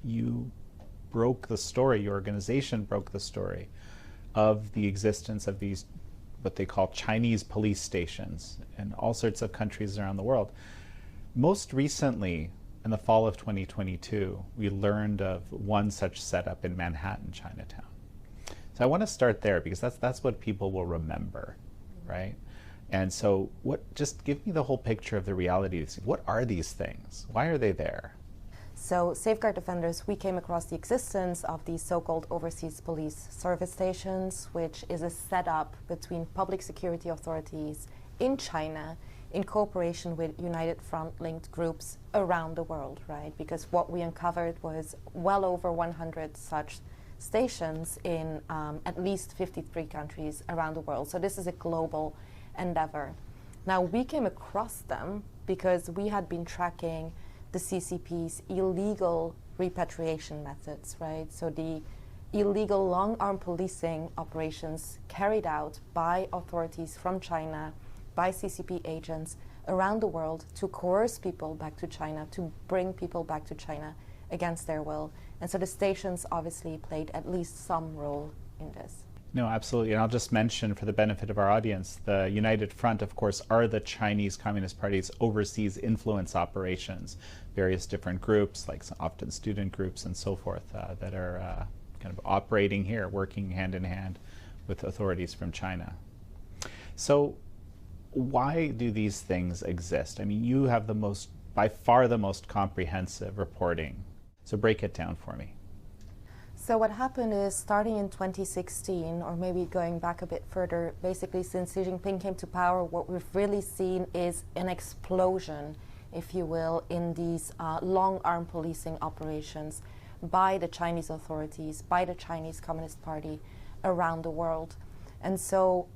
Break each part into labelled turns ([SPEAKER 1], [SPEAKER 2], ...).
[SPEAKER 1] you broke the story, your organization broke the story of the existence of these, what they call Chinese police stations in all sorts of countries around the world. Most recently, in the fall of 2022, we learned of one such setup in Manhattan, Chinatown. So I want to start there because that's what people will remember, right? And so just give me the whole picture of the reality. What are these things? Why are they there?
[SPEAKER 2] So Safeguard Defenders, we came across the existence of these so-called overseas police service stations, which is a setup between public security authorities in China in cooperation with United Front-linked groups around the world, right? Because what we uncovered was well over 100 such stations in at least 53 countries around the world. So this is a global endeavor. Now, we came across them because we had been tracking the CCP's illegal repatriation methods, right? So the illegal long-arm policing operations carried out by authorities from China, by CCP agents around the world to coerce people back to China, to bring people back to China against their will. And so the stations obviously played at least some role in this.
[SPEAKER 1] No, absolutely. And I'll just mention for the benefit of our audience, the United Front, of course, are the Chinese Communist Party's overseas influence operations, various different groups, like often student groups and so forth, that are kind of operating here, working hand in hand with authorities from China. So why do these things exist? I mean, you have by far the most comprehensive reporting. So break it down for me.
[SPEAKER 2] So what happened is, starting in 2016, or maybe going back a bit further, basically since Xi Jinping came to power, what we've really seen is an explosion, if you will, in these long-arm policing operations by the Chinese authorities, by the Chinese Communist Party around the world. And so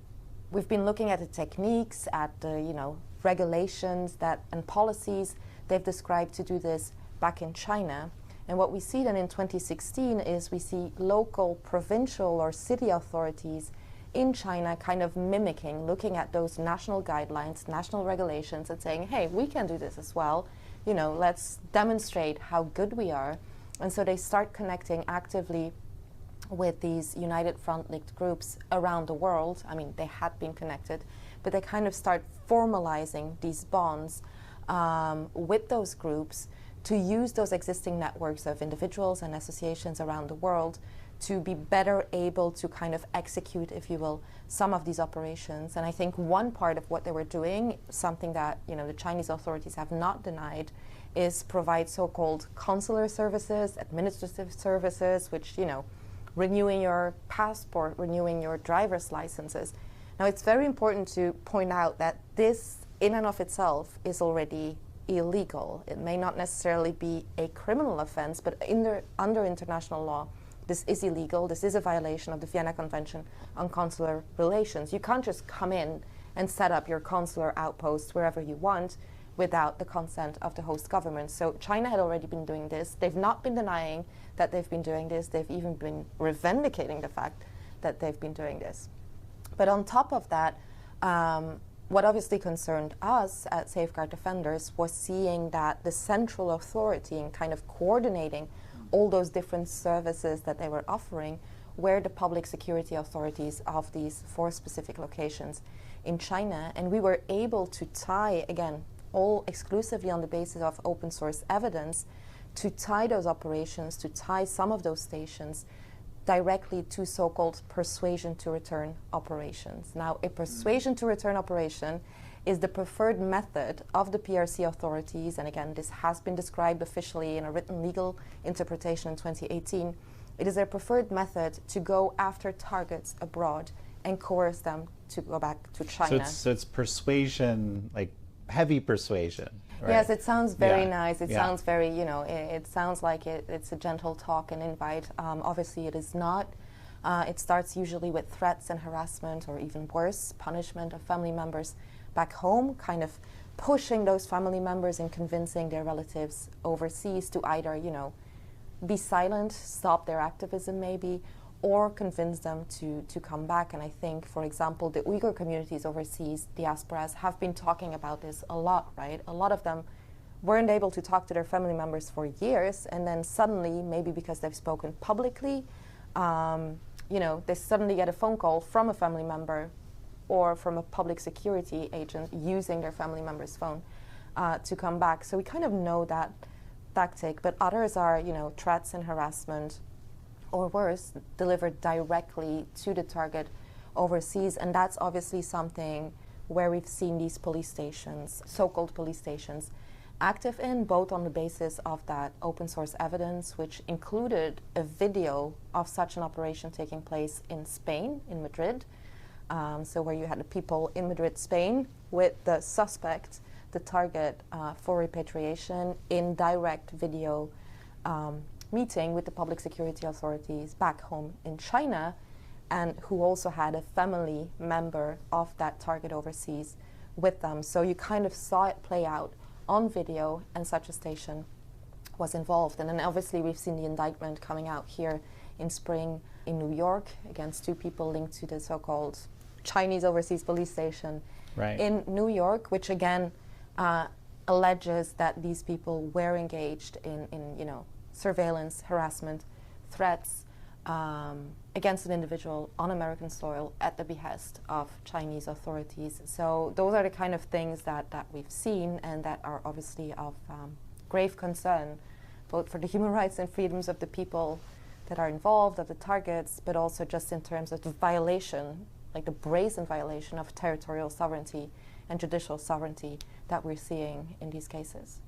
[SPEAKER 2] we've been looking at the techniques, at the regulations and policies they've described to do this back in China. And what we see then in 2016 is we see local, provincial or city authorities in China kind of mimicking, looking at those national guidelines, national regulations and saying, hey, we can do this as well. Let's demonstrate how good we are. And so they start connecting actively with these United Front-linked groups around the world. I mean, they had been connected, but they kind of start formalizing these bonds with those groups to use those existing networks of individuals and associations around the world to be better able to kind of execute, if you will, some of these operations. And I think one part of what they were doing, something that the Chinese authorities have not denied, is provide so-called consular services, administrative services, which, renewing your passport, renewing your driver's licenses. Now, it's very important to point out that this, in and of itself, is already illegal. It may not necessarily be a criminal offense, but under international law, this is illegal. This is a violation of the Vienna Convention on Consular Relations. You can't just come in and set up your consular outpost wherever you want without the consent of the host government. So China had already been doing this. They've not been denying that they've been doing this. They've even been revendicating the fact that they've been doing this. But on top of that, what obviously concerned us at Safeguard Defenders was seeing that the central authority and kind of coordinating all those different services that they were offering were the public security authorities of these 4 specific locations in China. And we were able to tie, again, all exclusively on the basis of open source evidence, to tie those operations, to tie some of those stations directly to so-called persuasion to return operations. Now, a persuasion to return operation is the preferred method of the PRC authorities, and again, this has been described officially in a written legal interpretation in 2018. It is their preferred method to go after targets abroad and coerce them to go back to China.
[SPEAKER 1] So it's persuasion, like heavy persuasion. Right?
[SPEAKER 2] Yes, it sounds very nice. It sounds very, it sounds like it's a gentle talk and invite. Obviously, it is not. It starts usually with threats and harassment, or even worse, punishment of family members back home, kind of pushing those family members and convincing their relatives overseas to either, be silent, stop their activism maybe, or convince them to come back. And I think, for example, the Uyghur communities overseas, diasporas, have been talking about this a lot, right? A lot of them weren't able to talk to their family members for years, and then suddenly, maybe because they've spoken publicly, they suddenly get a phone call from a family member or from a public security agent using their family member's phone to come back. So we kind of know that tactic, but others are, threats and harassment, or worse, delivered directly to the target overseas. And that's obviously something where we've seen these police stations, so-called police stations, active in, both on the basis of that open source evidence, which included a video of such an operation taking place in Spain, in Madrid. So where you had the people in Madrid, Spain, with the suspect, the target for repatriation, in direct video meeting with the public security authorities back home in China, and who also had a family member of that target overseas with them. So you kind of saw it play out on video, and such a station was involved. And then obviously we've seen the indictment coming out here in spring in New York against 2 people linked to the so-called Chinese overseas police station in New York, which again alleges that these people were engaged in surveillance, harassment, threats against an individual on American soil at the behest of Chinese authorities. So those are the kind of things that we've seen, and that are obviously of grave concern, both for the human rights and freedoms of the people that are involved, of the targets, but also just in terms of the violation, like the brazen violation of territorial sovereignty and judicial sovereignty that we're seeing in these cases.